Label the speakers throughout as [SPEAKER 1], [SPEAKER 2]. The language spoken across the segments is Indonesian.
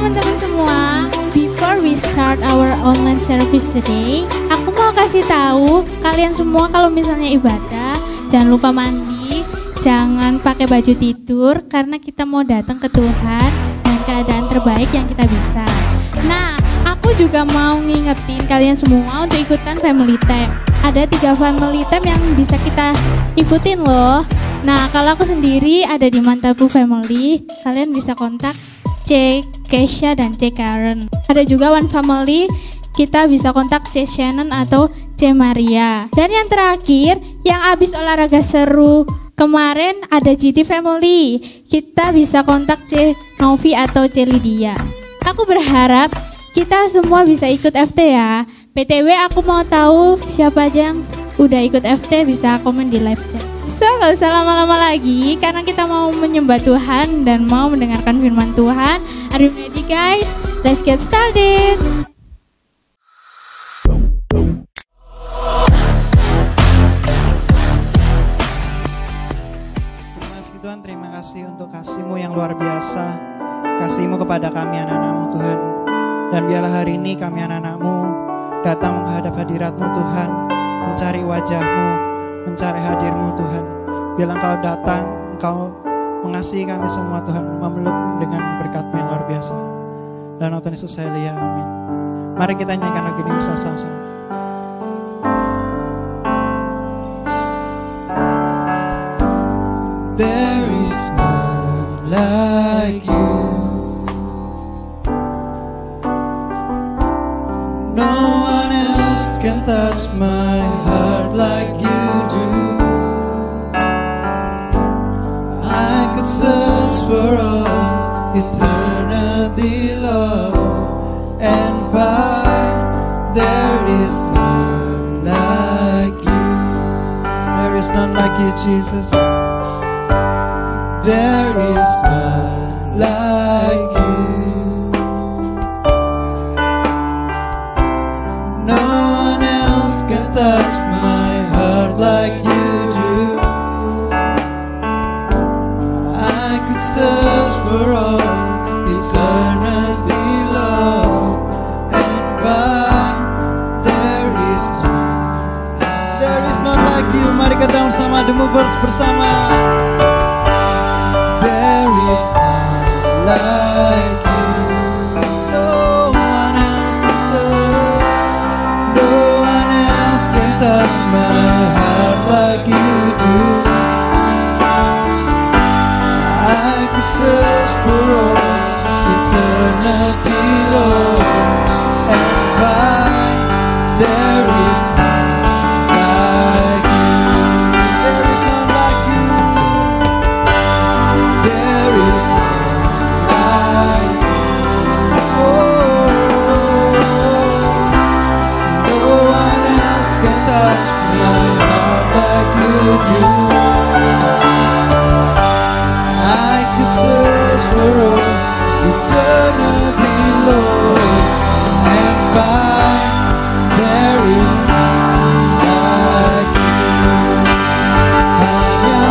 [SPEAKER 1] teman-teman semua, before we start our online service today, aku mau kasih tahu kalian semua kalau misalnya ibadah, jangan lupa mandi, jangan pakai baju tidur karena kita mau datang ke Tuhan dengan keadaan terbaik yang kita bisa. Nah, aku juga mau ngingetin kalian semua untuk ikutan family time. Ada 3 family time yang bisa kita ikutin loh. Nah, kalau aku sendiri ada di Mantabu Family, kalian bisa kontak C. Kesha dan C. Karen. Ada juga One Family, kita bisa kontak C. Shannon atau C. Maria. Dan yang terakhir, yang habis olahraga seru kemarin ada GT Family, kita bisa kontak C. Novi atau C. Lydia. Aku berharap kita semua bisa ikut FT ya. BTW aku mau tahu siapa aja yang udah ikut FT, bisa komen di live chat. So, gak usah lama-lama lagi karena kita mau menyembah Tuhan dan mau mendengarkan firman Tuhan. Are you ready guys? Let's get started.
[SPEAKER 2] Terima kasih Tuhan, terima kasih untuk kasih-Mu yang luar biasa. Kasih-Mu kepada kami anak-anak-Mu Tuhan. Dan biarlah hari ini kami anak-anak-Mu datang menghadap hadirat-Mu Tuhan, mencari wajah-Mu, mencari hadir-Mu Tuhan. Bila Engkau datang, Engkau mengasihi kami semua Tuhan, memeluk dengan berkat-Mu yang luar biasa. Dalam nama Tuhan Yesus saya lihat, amin. Mari kita nyanyikan lagu ini bersama-sama. There is none like you. Can touch my heart like you do. I could search for all eternity, Lord, and find there is none like you. There is none like you, Jesus. There is none like you. Can touch my heart like you do. I could search for all eternity, Lord, and find there is none like you. Mari kita bersama The Movers bersama. There is none like you. Touch my heart like you do. I could search for all eternity, Lord, and find there is none like you. There is none like you. There is none like you. Touch my heart like you do. I could search for all eternity, Lord, and find there is none like you. Hanya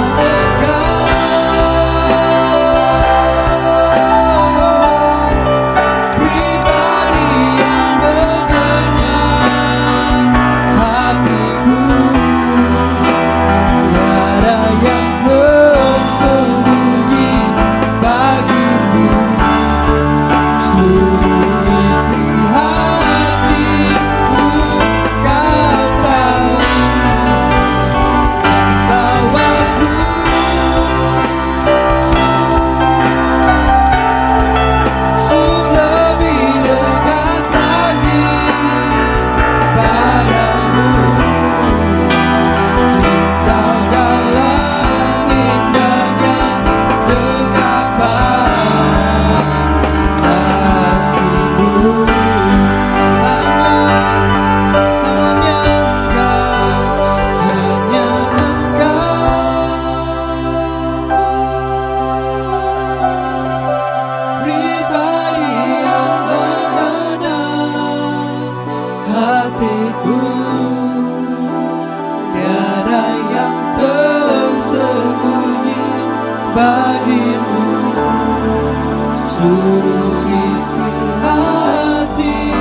[SPEAKER 2] Engkau, pribadi yang mengenal hatiku, tiada yang tersembunyi bagimu. Seluruh isi hatiku kau tahu. Bawaku untuk lebih dekat lagi padamu. Kau dalam indahnya dekapan kasih-Mu. Hanya Engkau, pribadi yang mengenal hatiku. Tiada yang tersembunyi bagimu. seluruh isi hatiku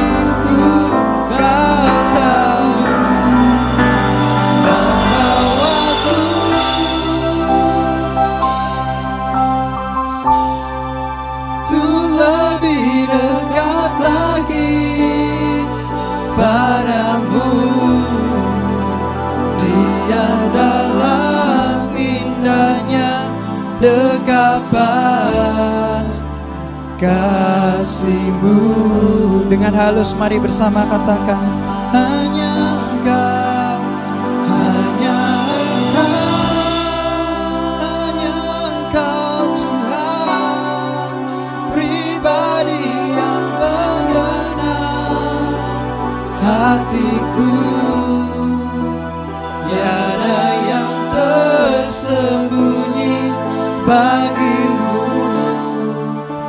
[SPEAKER 2] Kau tahu, membawaku untuk lebih dekat lagi padamu. Dia dalam indahnya dekapan kasih-Mu. Dengan halus mari bersama katakan, hanya Engkau, hanya Engkau Tuhan, pribadi yang mengenal hatiku. Tiada yang tersembunyi bagi-Mu,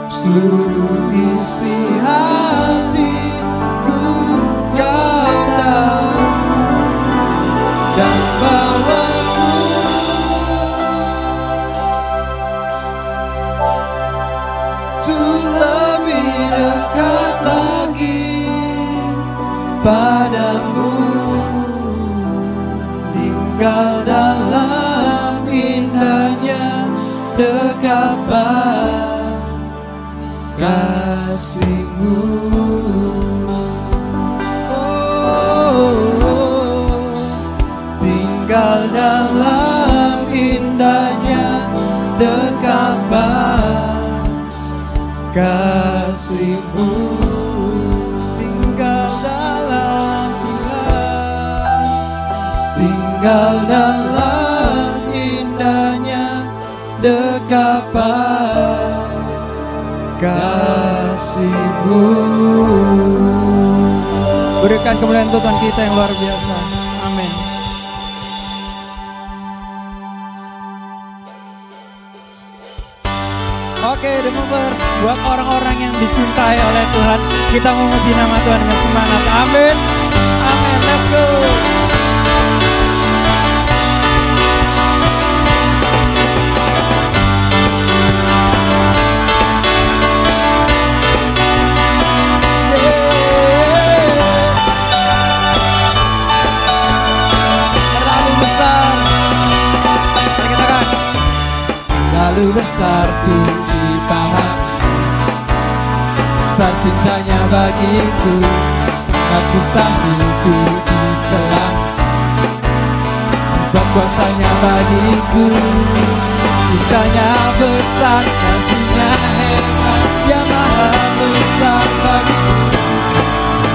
[SPEAKER 2] seluruh isi hatiku Kau tahu, dan bawaku untuk lebih dekat lagi padamu. Tinggal dalam indahnya dekapan kasih-Mu. Tinggal dalam indahnya dekapan kasih-Mu. Tinggal dalam Tuhan, tinggal dalam indahnya dekapan kasih-Mu. Berikan kemuliaan Tuhan kita yang luar biasa. Amin. Oke, The Movers, buat orang-orang yang dicintai oleh Tuhan, kita memuji nama Tuhan dengan semangat. Amin. Amin. Let's go. Terlalu besar tuh dipahami, besar cintanya bagiku, sangat mustahil tuh diselam, hebat kuasanya bagiku. Cintanya besar, kasihnya hebat, yang maha besar bagiku.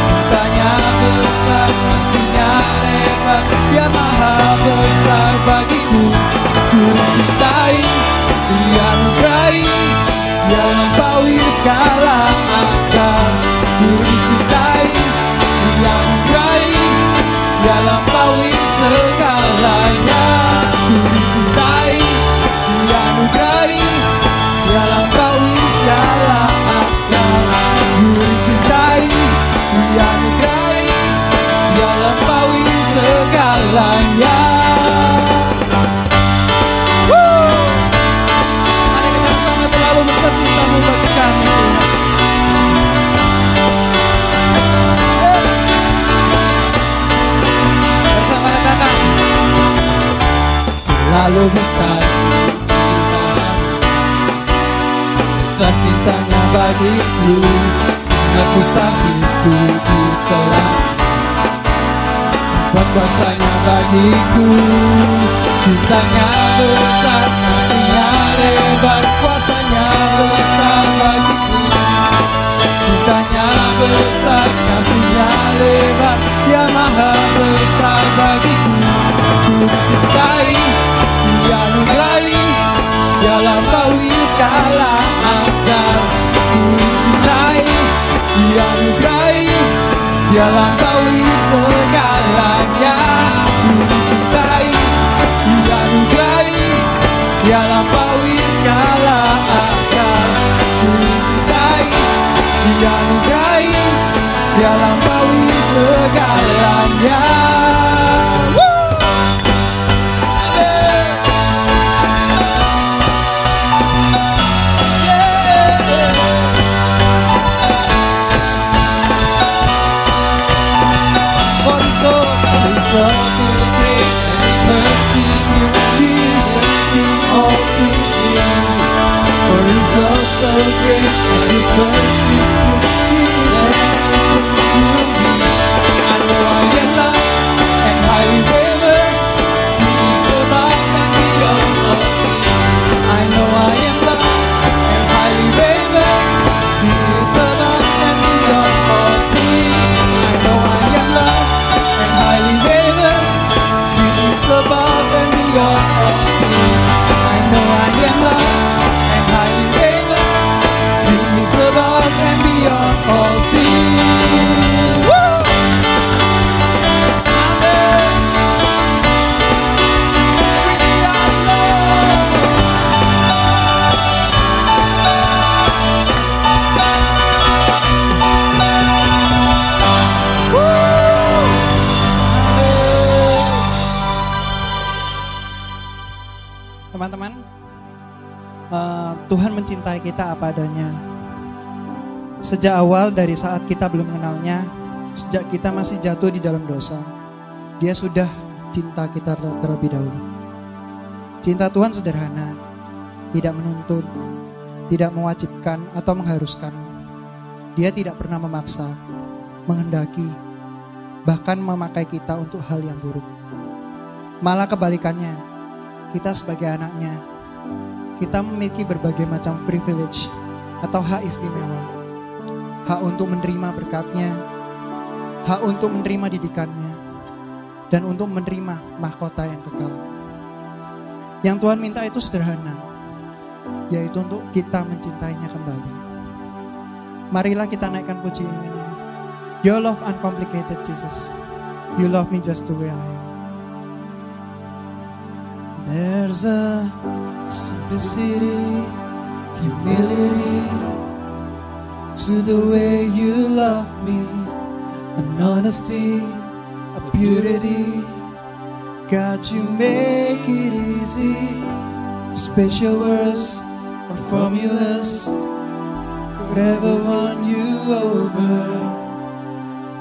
[SPEAKER 2] Cintanya besar, kasihnya hebat, yang maha besar bagiku. Ku cintai, Dia anugerahi, Dia lampaui segala akal. Ku dicintai, Dia anugerahi, Dia lampaui segalanya. Ku dicintai, Dia anugerahi, Dia lampaui segala akal. Ku dicintai, Dia anugerahi, Dia lampaui segalanya. Besar cinta-Mu bagi kami, Tuhan. Bersama katakan, terlalu besar besar cintanya bagiku, sangat mustahil untuk diselam, hebat kuasanya bagiku. Cintanya besar, kasihnya lebar, kuasanya besar bagiku. Cintanya besar, kasihnya lebar, Dia maha besar bagiku. Ku cintai, Dia anugerahi, Dia lampaui segala akal. Ku cintai, Dia anugerahi, Dia lampaui segalanya. Ku cintai, Dia anugerahi, Dia lampaui segala akal. Ku cintai, Dia anugerahi, Dia lampaui segalanya. His love so great and His mercy is good. He is faithful to me. I know I am loved and highly favored. He is above and beyond all things. I know I am loved and highly favored. He is above and beyond all things. I know I am loved and highly favored. He is above and beyond all things. I know I am loved and highly favored. He is above and beyond all things. Woo! Amen. We are loved. Teman-teman, Tuhan mencintai kita apa adanya. Sejak awal, dari saat kita belum mengenalnya, sejak kita masih jatuh di dalam dosa, Dia sudah cinta kita terlebih dahulu. Cinta Tuhan sederhana, tidak menuntut, tidak mewajibkan atau mengharuskan. Dia tidak pernah memaksa, menghendaki, bahkan memakai kita untuk hal yang buruk. Malah kebalikannya, kita sebagai anaknya, kita memiliki berbagai macam privilege atau hak istimewa. Hak untuk menerima berkatnya, hak untuk menerima didikannya, dan untuk menerima mahkota yang kekal. Yang Tuhan minta itu sederhana, yaitu untuk kita mencintainya kembali. Marilah kita naikkan pujian ini. Your love uncomplicated, Jesus. You love me just the way I am. There's a simplicity, humility to the way you love me, an honesty, a purity. God, you make it easy. Special words or formulas could ever won you over,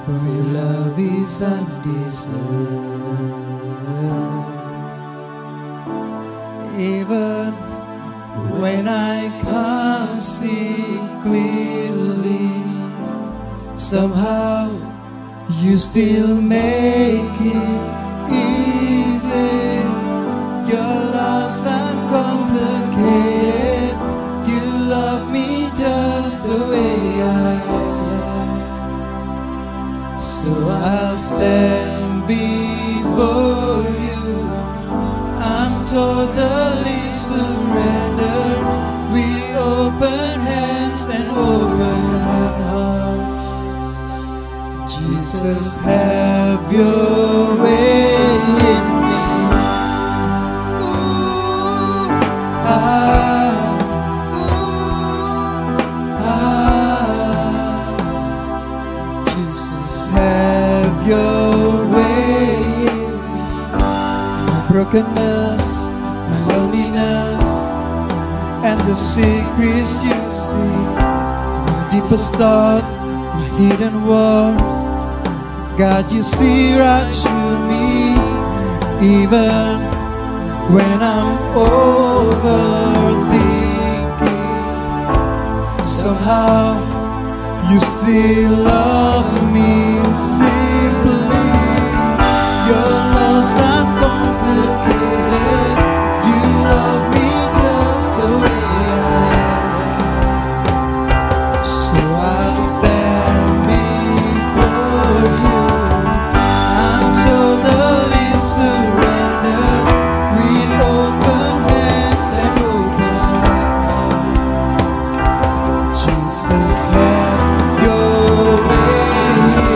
[SPEAKER 2] for your love is undeserved. Even when I can't see clearly, somehow you still make it easy. Your love's uncomplicated. You love me just the way I am. So I'll stand before you. I'm totally surrendered, with open hands and open heart. Jesus, have your way in me. Ooh, Jesus, have your way in me. My brokenness, my loneliness, and the secrets you see, my deepest thought, my hidden words. God, you see right through me, even when I'm overthinking. Somehow you still love me simply. Your love's uncomplicated. You love me just the way I am. So I'll stand before you. I'm totally surrendered, with open hands and open heart. Jesus, have your way in me.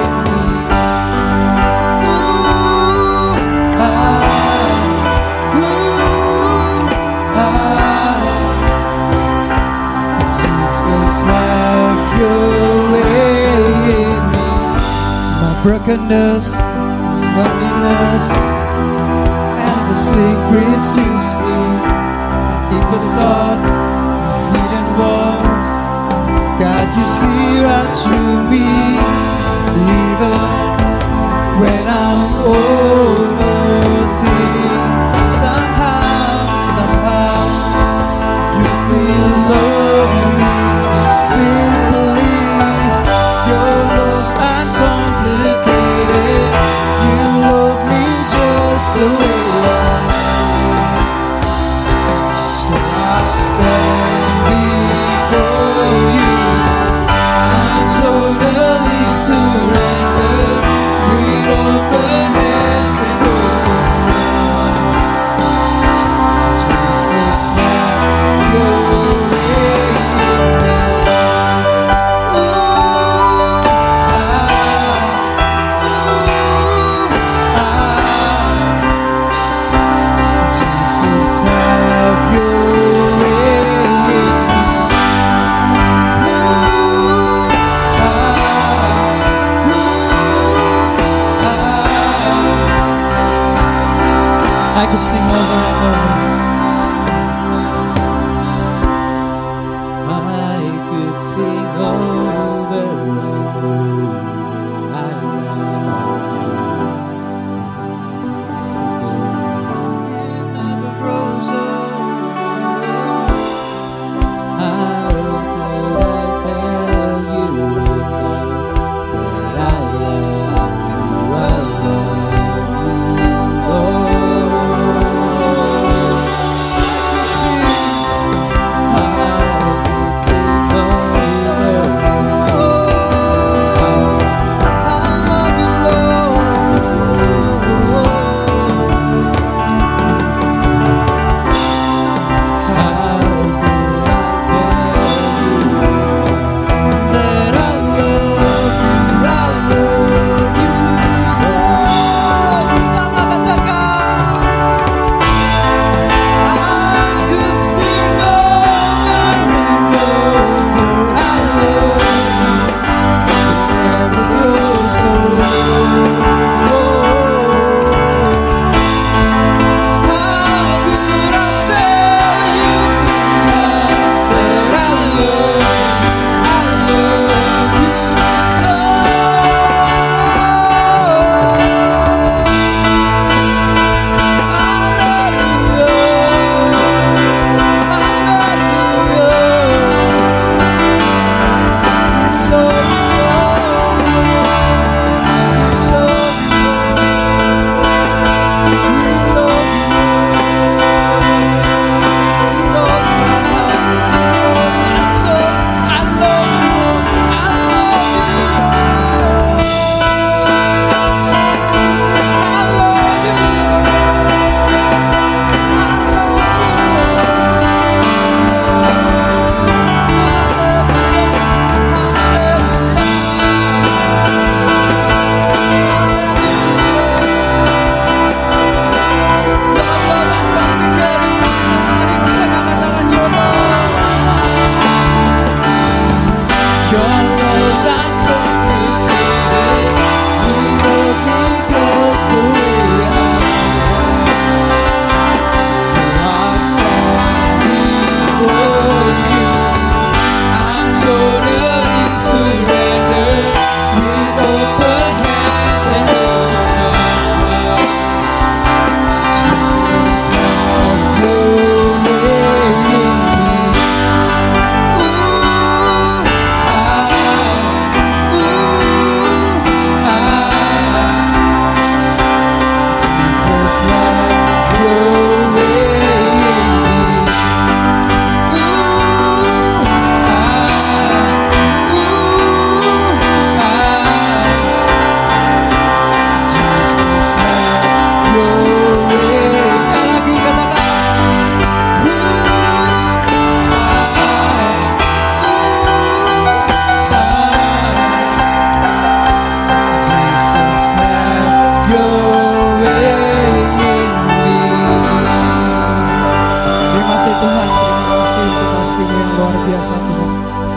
[SPEAKER 2] Ooh, Jesus, have your way in me. My brokenness, loneliness, and the secrets you see, deepest thought, hidden words. God, you see right through me, even when I'm overthinking. Somehow you still love could sing over and over.
[SPEAKER 3] I could sing over and over. I
[SPEAKER 2] It never grows old.
[SPEAKER 3] how could I tell you now that I love you,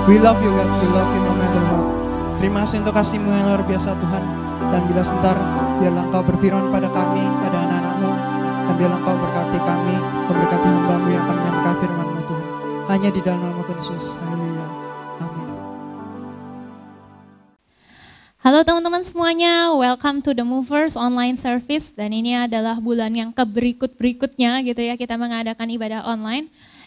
[SPEAKER 2] We love you God, we love you no matter what. Terima kasih untuk kasih-Mu yang luar biasa Tuhan. Dan bila sebentar, biarlah Engkau berfirman pada kami, pada anak-anak-Mu. Dan biarlah Engkau berkati kami, memberkati hamba-Mu yang akan menyampaikan firman-Mu Tuhan. Hanya di dalam nama Tuhan Yesus. Haleluya. Amin.
[SPEAKER 1] Halo teman-teman semuanya, welcome to the Movers online service. Dan ini adalah bulan yang berikut-berikutnya gitu ya, kita mengadakan ibadah online.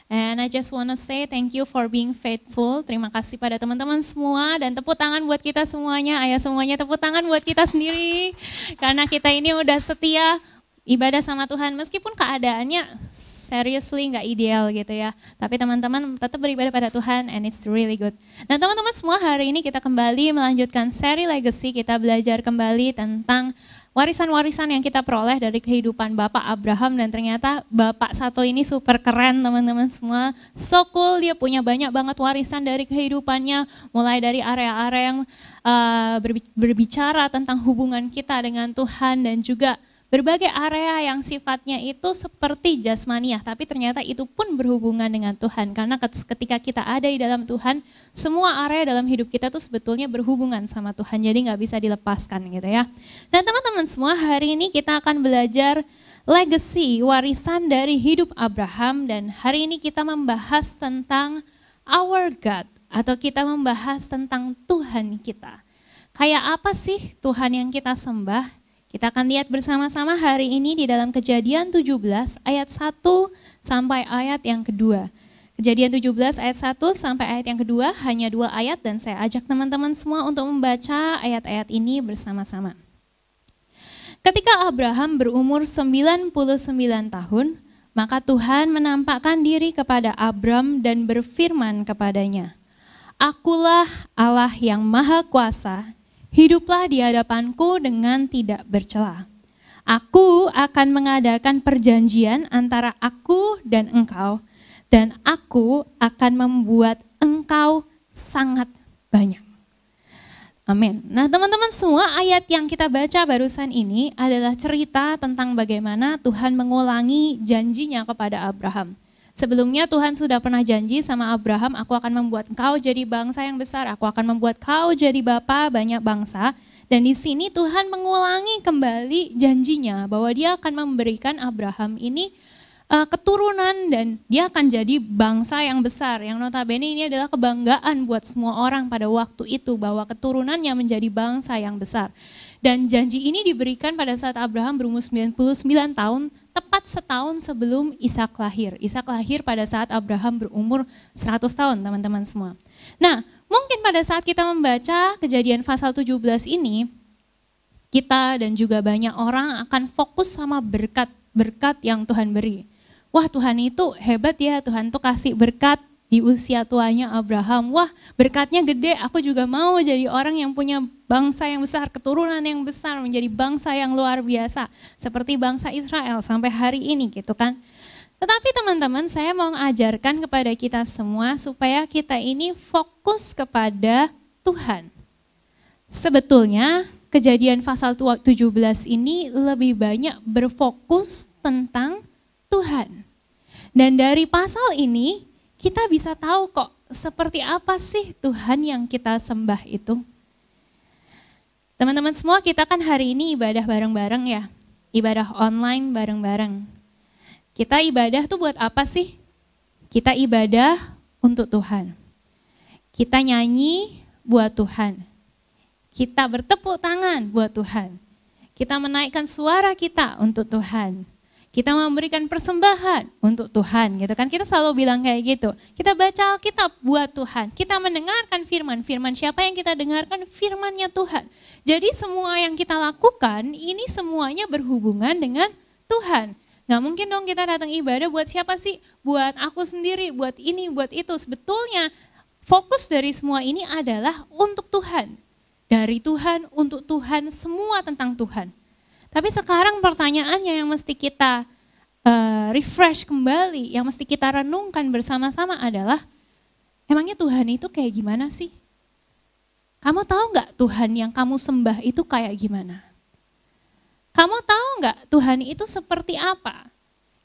[SPEAKER 1] And I just wanna say thank you for being faithful. Terima kasih pada teman-teman semua dan tepuk tangan buat kita semuanya. Ayah semuanya tepuk tangan buat kita sendiri. Karena kita ini udah setia ibadah sama Tuhan meskipun keadaannya seriously nggak ideal gitu ya. Tapi teman-teman tetap beribadah pada Tuhan and it's really good. Dan teman-teman semua, hari ini kita kembali melanjutkan seri Legacy. Kita belajar kembali tentang warisan-warisan yang kita peroleh dari kehidupan Bapak Abraham, dan ternyata Bapak satu ini super keren teman-teman semua. So cool, dia punya banyak banget warisan dari kehidupannya, mulai dari area-area yang berbicara tentang hubungan kita dengan Tuhan, dan juga berbagai area yang sifatnya itu seperti jasmaniah, tapi ternyata itu pun berhubungan dengan Tuhan. Karena ketika kita ada di dalam Tuhan, semua area dalam hidup kita tuh sebetulnya berhubungan sama Tuhan, jadi nggak bisa dilepaskan gitu ya. Dan teman-teman semua, hari ini kita akan belajar
[SPEAKER 4] legacy, warisan dari hidup Abraham, dan hari ini kita membahas tentang our God, atau kita membahas tentang Tuhan kita. Kayak apa sih Tuhan yang kita sembah? Kita akan lihat bersama-sama hari ini di dalam Kejadian 17 ayat 1 sampai ayat yang kedua. Kejadian 17 ayat 1 sampai ayat yang kedua, hanya 2 ayat, dan saya ajak teman-teman semua untuk membaca ayat-ayat ini bersama-sama. Ketika Abraham berumur 99 tahun, maka Tuhan menampakkan diri kepada Abram dan berfirman kepadanya, "Akulah Allah yang Maha Kuasa, hiduplah di hadapanku dengan tidak bercela. Aku akan mengadakan perjanjian antara aku dan aku akan membuat engkau sangat banyak." Amin. Nah, teman-teman semua, ayat yang kita baca barusan ini adalah cerita tentang bagaimana Tuhan mengulangi janjinya kepada Abraham. Sebelumnya Tuhan sudah pernah janji sama Abraham, "Aku akan membuat engkau jadi bangsa yang besar, aku akan membuat kau jadi bapa banyak bangsa." Dan di sini Tuhan mengulangi kembali janjinya bahwa dia akan memberikan Abraham ini keturunan dan dia akan jadi bangsa yang besar, yang notabene ini adalah kebanggaan buat semua orang pada waktu itu bahwa keturunannya menjadi bangsa yang besar. Dan janji ini diberikan pada saat Abraham berumur 99 tahun, tepat setahun sebelum Ishak lahir. Ishak lahir pada saat Abraham berumur 100 tahun, teman-teman semua. Nah, mungkin pada saat kita membaca Kejadian pasal 17 ini, kita dan juga banyak orang akan fokus sama berkat yang Tuhan beri. Wah, Tuhan itu hebat ya, Tuhan tuh kasih berkat di usia tuanya Abraham. Wah, berkatnya gede, aku juga mau jadi orang yang punya bangsa yang besar, keturunan yang besar, menjadi bangsa yang luar biasa. Seperti bangsa Israel sampai hari ini gitu kan. Tetapi teman-teman, saya mau mengajarkan kepada kita semua supaya kita ini fokus kepada Tuhan. Sebetulnya Kejadian pasal 17 ini lebih banyak berfokus tentang Tuhan. Dan dari pasal ini kita bisa tahu kok seperti apa sih Tuhan yang kita sembah itu. Teman-teman semua, kita kan hari ini ibadah bareng-bareng ya. Ibadah online bareng-bareng. Kita ibadah tuh buat apa sih? Kita ibadah untuk Tuhan. Kita nyanyi buat Tuhan. Kita bertepuk tangan buat Tuhan. Kita menaikkan suara kita untuk Tuhan. Kita memberikan persembahan untuk Tuhan, gitu kan? Kita selalu bilang kayak gitu. Kita baca Alkitab buat Tuhan. Kita mendengarkan firman. Firman siapa yang kita dengarkan? Firman-Nya Tuhan. Jadi semua yang kita lakukan ini semuanya berhubungan dengan Tuhan. Nggak mungkin dong kita datang ibadah buat siapa sih? Buat aku sendiri, buat ini, buat itu. Sebetulnya fokus dari semua ini adalah untuk Tuhan. Dari Tuhan, untuk Tuhan, semua tentang Tuhan. Tapi sekarang pertanyaannya yang mesti kita refresh kembali, yang mesti kita renungkan bersama-sama adalah, emangnya Tuhan itu kayak gimana sih? Kamu tahu nggak Tuhan yang kamu sembah itu kayak gimana? Kamu tahu nggak Tuhan itu seperti apa?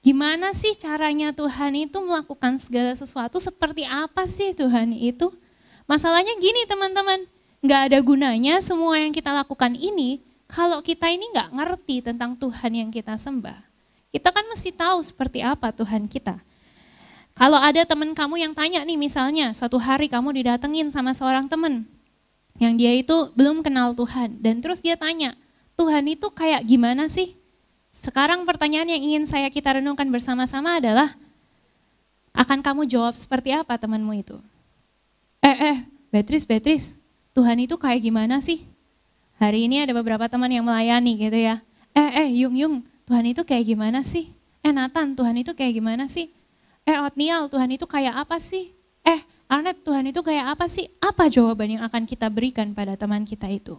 [SPEAKER 4] Gimana sih caranya Tuhan itu melakukan segala sesuatu, seperti apa sih Tuhan itu? Masalahnya gini teman-teman, nggak ada gunanya semua yang kita lakukan ini kalau kita ini nggak ngerti tentang Tuhan yang kita sembah. Kita kan mesti tahu seperti apa Tuhan kita. Kalau ada teman kamu yang tanya nih, misalnya suatu hari kamu didatengin sama seorang teman yang dia itu belum kenal Tuhan, dan terus dia tanya, Tuhan itu kayak gimana sih? Sekarang pertanyaan yang ingin kita renungkan bersama-sama adalah, akan kamu jawab seperti apa temanmu itu? Beatrice, Tuhan itu kayak gimana sih? Hari ini ada beberapa teman yang melayani gitu ya. Yung, Tuhan itu kayak gimana sih? Nathan, Tuhan itu kayak gimana sih? Otniel, Tuhan itu kayak apa sih? Arnett, Tuhan itu kayak apa sih? Apa jawaban yang akan kita berikan pada teman kita itu?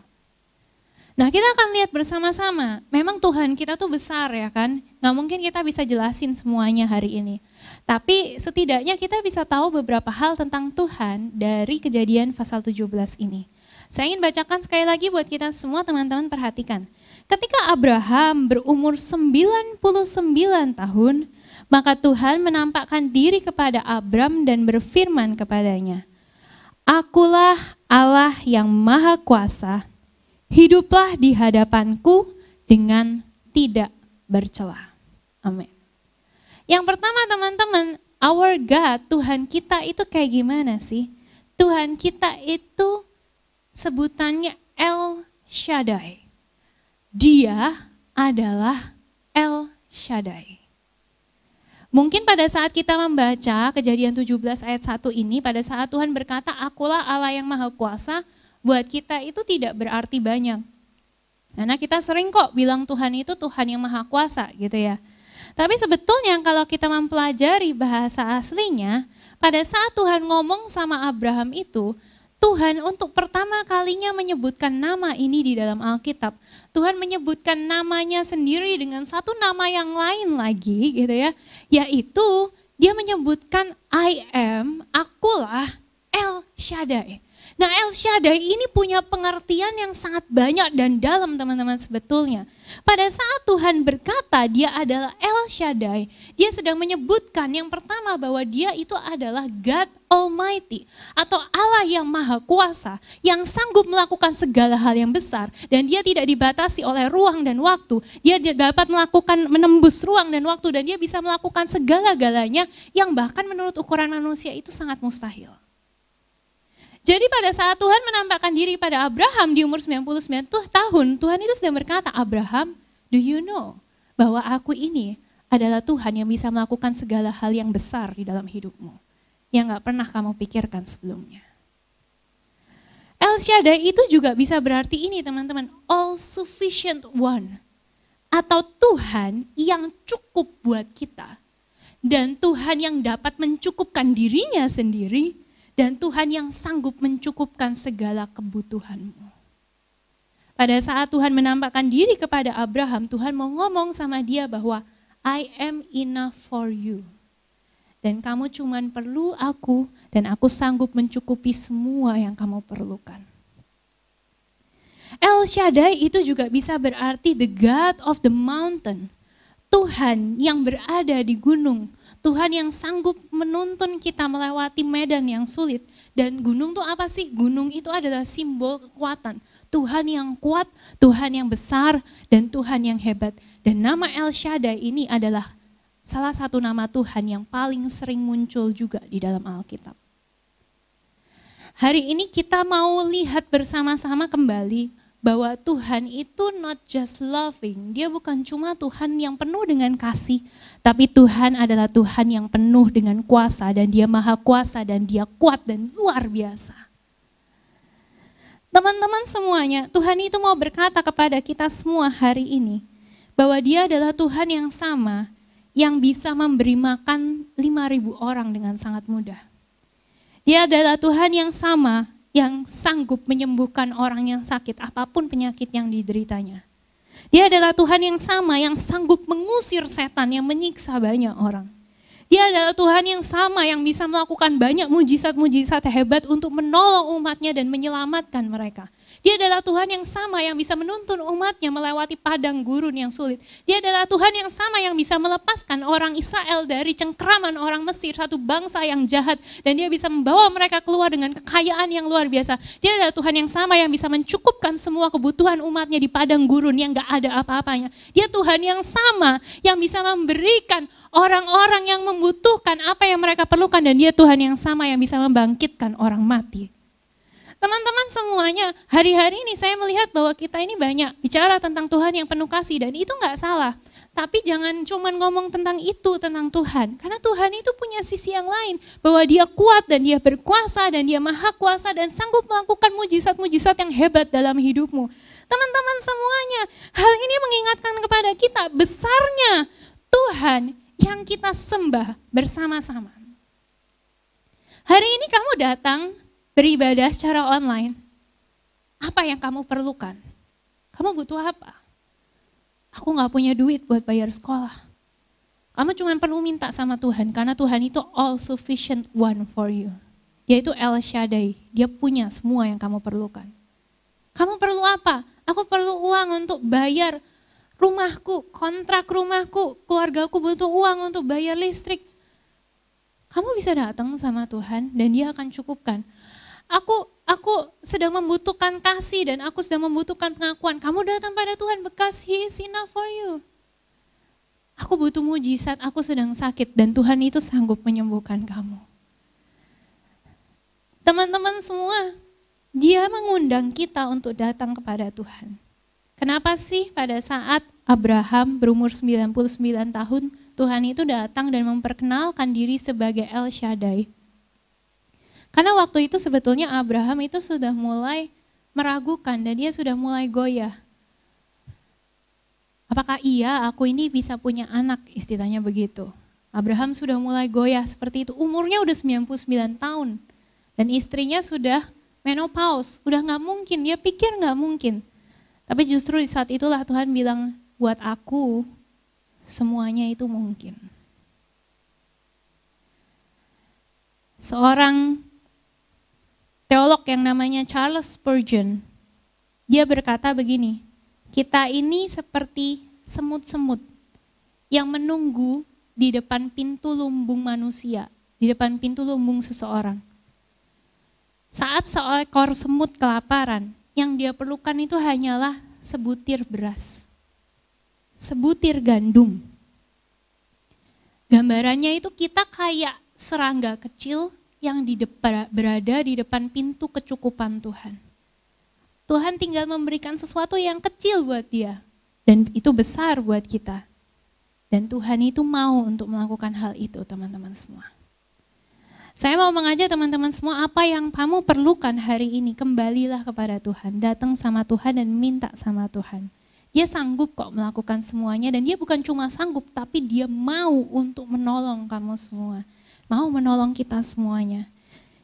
[SPEAKER 4] Nah, kita akan lihat bersama-sama. Memang Tuhan kita tuh besar ya kan? Nggak mungkin kita bisa jelasin semuanya hari ini. Tapi setidaknya kita bisa tahu beberapa hal tentang Tuhan dari Kejadian pasal 17 ini. Saya ingin bacakan sekali lagi buat kita semua, teman-teman perhatikan. Ketika Abraham berumur 99 tahun, maka Tuhan menampakkan diri kepada Abram dan berfirman kepadanya, "Akulah Allah yang Maha Kuasa, hiduplah di hadapanku dengan tidak bercela." Amin. Yang pertama teman-teman, our God, Tuhan kita itu kayak gimana sih? Tuhan kita itu sebutannya El Shaddai. Dia adalah El Shaddai. Mungkin pada saat kita membaca Kejadian 17 ayat 1 ini, pada saat Tuhan berkata, "Akulah Allah yang Maha Kuasa," buat kita itu tidak berarti banyak. Karena kita sering kok bilang Tuhan itu Tuhan yang Maha Kuasa gitu ya. Tapi sebetulnya kalau kita mempelajari bahasa aslinya, pada saat Tuhan ngomong sama Abraham itu, Tuhan untuk pertama kalinya menyebutkan nama ini di dalam Alkitab. Tuhan menyebutkan namanya sendiri dengan satu nama yang lain lagi gitu ya. Yaitu dia menyebutkan I am, akulah El Shaddai. Nah El Shaddai ini punya pengertian yang sangat banyak dan dalam teman-teman sebetulnya. Pada saat Tuhan berkata dia adalah El Shaddai, dia sedang menyebutkan yang pertama bahwa dia itu adalah God Almighty atau Allah yang Maha Kuasa yang sanggup melakukan segala hal yang besar dan dia tidak dibatasi oleh ruang dan waktu. Dia dapat melakukan menembus ruang dan waktu dan dia bisa melakukan segala-galanya yang bahkan menurut ukuran manusia itu sangat mustahil. Jadi pada saat Tuhan menampakkan diri pada Abraham di umur 99 tahun, Tuhan itu sedang berkata, "Abraham, do you know bahwa aku ini adalah Tuhan yang bisa melakukan segala hal yang besar di dalam hidupmu, yang gak pernah kamu pikirkan sebelumnya." El Shaddai itu juga bisa berarti ini teman-teman, all sufficient one, atau Tuhan yang cukup buat kita, dan Tuhan yang dapat mencukupkan dirinya sendiri, dan Tuhan yang sanggup mencukupkan segala kebutuhanmu. Pada saat Tuhan menampakkan diri kepada Abraham, Tuhan mau ngomong sama dia bahwa I am enough for you. Dan kamu cuman perlu aku dan aku sanggup mencukupi semua yang kamu perlukan. El Shaddai itu juga bisa berarti the God of the mountain. Tuhan yang berada di gunung. Tuhan yang sanggup menuntun kita melewati medan yang sulit. Dan gunung itu apa sih? Gunung itu adalah simbol kekuatan. Tuhan yang kuat, Tuhan yang besar, dan Tuhan yang hebat. Dan nama El Shaddai ini adalah salah satu nama Tuhan yang paling sering muncul juga di dalam Alkitab. Hari ini kita mau lihat bersama-sama kembali bahwa Tuhan itu not just loving, dia bukan cuma Tuhan yang penuh dengan kasih, tapi Tuhan adalah Tuhan yang penuh dengan kuasa dan dia maha kuasa dan dia kuat dan luar biasa. Teman-teman semuanya, Tuhan itu mau berkata kepada kita semua hari ini, bahwa dia adalah Tuhan yang sama, yang bisa memberi makan 5.000 orang dengan sangat mudah. Dia adalah Tuhan yang sama, yang sanggup menyembuhkan orang yang sakit, apapun penyakit yang dideritanya. Dia adalah Tuhan yang sama, yang sanggup mengusir setan yang menyiksa banyak orang. Dia adalah Tuhan yang sama, yang bisa melakukan banyak mujizat-mujizat hebat untuk menolong umatnya dan menyelamatkan mereka. Dia adalah Tuhan yang sama yang bisa menuntun umatnya melewati padang gurun yang sulit. Dia adalah Tuhan yang sama yang bisa melepaskan orang Israel dari cengkraman orang Mesir, satu bangsa yang jahat. Dan dia bisa membawa mereka keluar dengan kekayaan yang luar biasa. Dia adalah Tuhan yang sama yang bisa mencukupkan semua kebutuhan umatnya di padang gurun yang gak ada apa-apanya. Dia Tuhan yang sama yang bisa memberikan orang-orang yang membutuhkan apa yang mereka perlukan. Dan dia Tuhan yang sama yang bisa membangkitkan orang mati. Teman-teman semuanya, hari-hari ini saya melihat bahwa kita ini banyak bicara tentang Tuhan yang penuh kasih dan itu nggak salah. Tapi jangan cuma ngomong tentang itu, tentang Tuhan. Karena Tuhan itu punya sisi yang lain, bahwa dia kuat dan dia berkuasa dan dia maha kuasa dan sanggup melakukan mujizat-mujizat yang hebat dalam hidupmu. Teman-teman semuanya, hal ini mengingatkan kepada kita besarnya Tuhan yang kita sembah bersama-sama. Hari ini kamu datang beribadah secara online, apa yang kamu perlukan? Kamu butuh apa? Aku gak punya duit buat bayar sekolah. Kamu cuma perlu minta sama Tuhan, karena Tuhan itu all sufficient one for you. Dia itu El Shaddai, dia punya semua yang kamu perlukan. Kamu perlu apa? Aku perlu uang untuk bayar rumahku, kontrak rumahku, keluargaku butuh uang untuk bayar listrik. Kamu bisa datang sama Tuhan dan dia akan cukupkan. Aku sedang membutuhkan kasih dan aku sedang membutuhkan pengakuan. Kamu datang pada Tuhan because He is enough for you. Aku butuh mujizat, aku sedang sakit dan Tuhan itu sanggup menyembuhkan kamu. Teman-teman semua, Dia mengundang kita untuk datang kepada Tuhan. Kenapa sih pada saat Abraham berumur 99 tahun, Tuhan itu datang dan memperkenalkan diri sebagai El Shaddai? Karena waktu itu sebetulnya Abraham itu sudah mulai meragukan dan dia sudah mulai goyah. Apakah iya aku ini bisa punya anak, istilahnya begitu. Abraham sudah mulai goyah seperti itu, umurnya udah 99 tahun. Dan istrinya sudah menopause, udah gak mungkin, dia pikir gak mungkin. Tapi justru di saat itulah Tuhan bilang, buat aku semuanya itu mungkin. Seorang teolog yang namanya Charles Spurgeon, dia berkata begini, kita ini seperti semut-semut yang menunggu di depan pintu lumbung manusia, di depan pintu lumbung seseorang. Saat seekor semut kelaparan, yang dia perlukan itu hanyalah sebutir beras, sebutir gandum. Gambarannya itu kita kayak serangga kecil yang berada di depan pintu kecukupan Tuhan. Tuhan tinggal memberikan sesuatu yang kecil buat dia, dan itu besar buat kita. Dan Tuhan itu mau untuk melakukan hal itu, teman-teman semua. Saya mau mengajak teman-teman semua, apa yang kamu perlukan hari ini, kembalilah kepada Tuhan, datang sama Tuhan dan minta sama Tuhan. Dia sanggup kok melakukan semuanya, dan dia bukan cuma sanggup, tapi dia mau untuk menolong kamu semua. Mau menolong kita semuanya.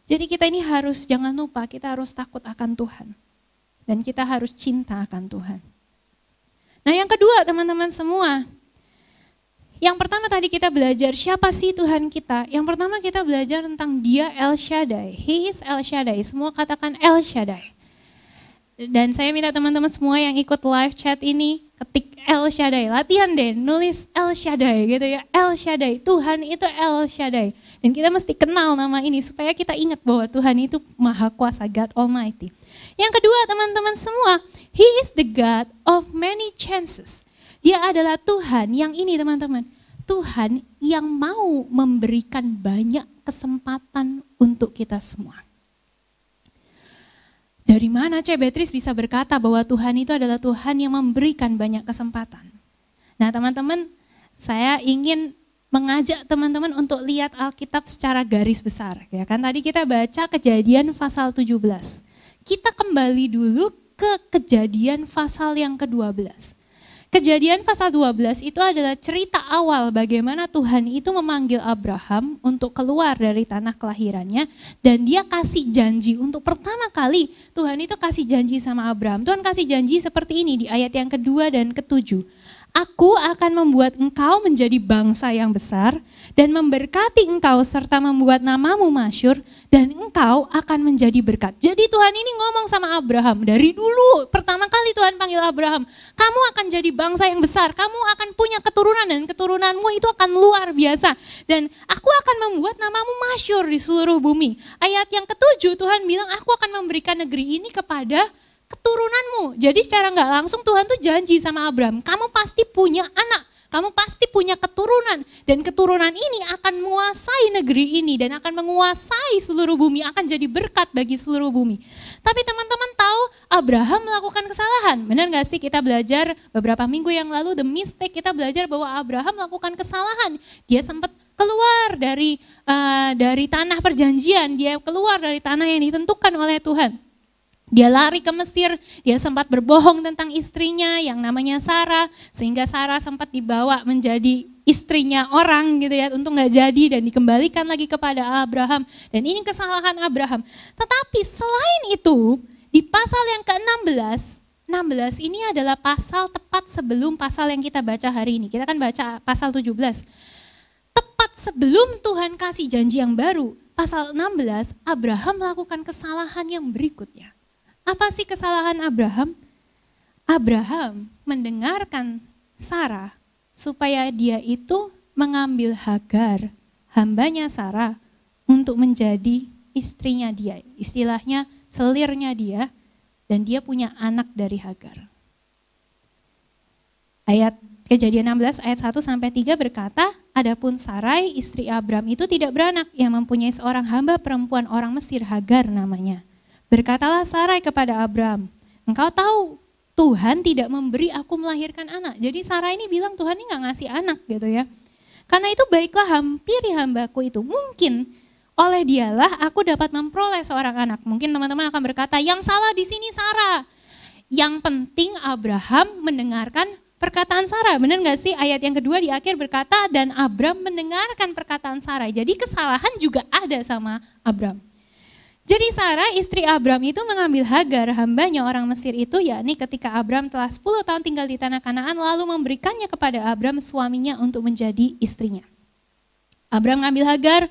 [SPEAKER 4] Jadi kita ini harus, jangan lupa, kita harus takut akan Tuhan. Dan kita harus cinta akan Tuhan. Nah yang kedua teman-teman semua, yang pertama tadi kita belajar siapa sih Tuhan kita. Yang pertama kita belajar tentang Dia El Shaddai. He is El Shaddai, semua katakan El Shaddai. Dan saya minta teman-teman semua yang ikut live chat ini, ketik El Shaddai, latihan deh, nulis El Shaddai gitu ya. El Shaddai, Tuhan itu El Shaddai. Dan kita mesti kenal nama ini supaya kita ingat bahwa Tuhan itu Maha Kuasa, God Almighty. Yang kedua teman-teman semua, He is the God of many chances. Dia adalah Tuhan yang ini teman-teman, Tuhan yang mau memberikan banyak kesempatan untuk kita semua. Dari mana Beatrice bisa berkata bahwa Tuhan itu adalah Tuhan yang memberikan banyak kesempatan? Nah teman-teman, saya ingin mengajak teman-teman untuk lihat Alkitab secara garis besar. Ya kan tadi kita baca Kejadian pasal 17. Kita kembali dulu ke Kejadian pasal yang ke-12. Kejadian pasal 12 itu adalah cerita awal bagaimana Tuhan itu memanggil Abraham untuk keluar dari tanah kelahirannya dan dia kasih janji untuk pertama kali Tuhan itu kasih janji sama Abraham. Tuhan kasih janji seperti ini di ayat yang kedua dan ketujuh. Aku akan membuat engkau menjadi bangsa yang besar dan memberkati engkau serta membuat namamu masyhur dan engkau akan menjadi berkat. Jadi Tuhan ini ngomong sama Abraham dari dulu, pertama kali Tuhan panggil Abraham, kamu akan jadi bangsa yang besar, kamu akan punya keturunan dan keturunanmu itu akan luar biasa. Dan aku akan membuat namamu masyhur di seluruh bumi. Ayat yang ketujuh Tuhan bilang aku akan memberikan negeri ini kepada keturunanmu. Jadi secara nggak langsung Tuhan tuh janji sama Abraham, kamu pasti punya anak, kamu pasti punya keturunan, dan keturunan ini akan menguasai negeri ini dan akan menguasai seluruh bumi, akan jadi berkat bagi seluruh bumi. Tapi teman-teman tahu Abraham melakukan kesalahan, benar nggak sih? Kita belajar beberapa minggu yang lalu, the mistake, kita belajar bahwa Abraham melakukan kesalahan. Dia sempat keluar dari tanah perjanjian, dia keluar dari tanah yang ditentukan oleh Tuhan. Dia lari ke Mesir, dia sempat berbohong tentang istrinya yang namanya Sarah, sehingga Sarah sempat dibawa menjadi istrinya orang gitu ya, untuk nggak jadi dan dikembalikan lagi kepada Abraham. Dan ini kesalahan Abraham. Tetapi selain itu, di pasal yang ke-16, 16 ini adalah pasal tepat sebelum pasal yang kita baca hari ini. Kita akan baca pasal 17. Tepat sebelum Tuhan kasih janji yang baru, pasal 16, Abraham melakukan kesalahan yang berikutnya. Apa sih kesalahan Abraham? Abraham mendengarkan Sarah supaya dia itu mengambil Hagar, hambanya Sarah, untuk menjadi istrinya dia. Istilahnya selirnya dia, dan dia punya anak dari Hagar. Ayat Kejadian 16 ayat 1 sampai 3 berkata, adapun Sarai istri Abram itu tidak beranak, yang mempunyai seorang hamba perempuan orang Mesir, Hagar namanya. Berkatalah Sarai kepada Abram, engkau tahu Tuhan tidak memberi aku melahirkan anak. Jadi Sarai ini bilang Tuhan ini gak ngasih anak gitu ya. Karena itu baiklah hampiri hambaku itu. Mungkin oleh dialah aku dapat memperoleh seorang anak. Mungkin teman-teman akan berkata, yang salah di sini Sarah. Yang penting Abraham mendengarkan perkataan Sarah, benar gak sih? Ayat yang kedua di akhir berkata, dan Abram mendengarkan perkataan Sarah. Jadi kesalahan juga ada sama Abram. Jadi Sarah istri Abram itu mengambil Hagar, hambanya orang Mesir itu, yakni ketika Abram telah 10 tahun tinggal di tanah Kanaan, lalu memberikannya kepada Abram suaminya untuk menjadi istrinya. Abram mengambil Hagar,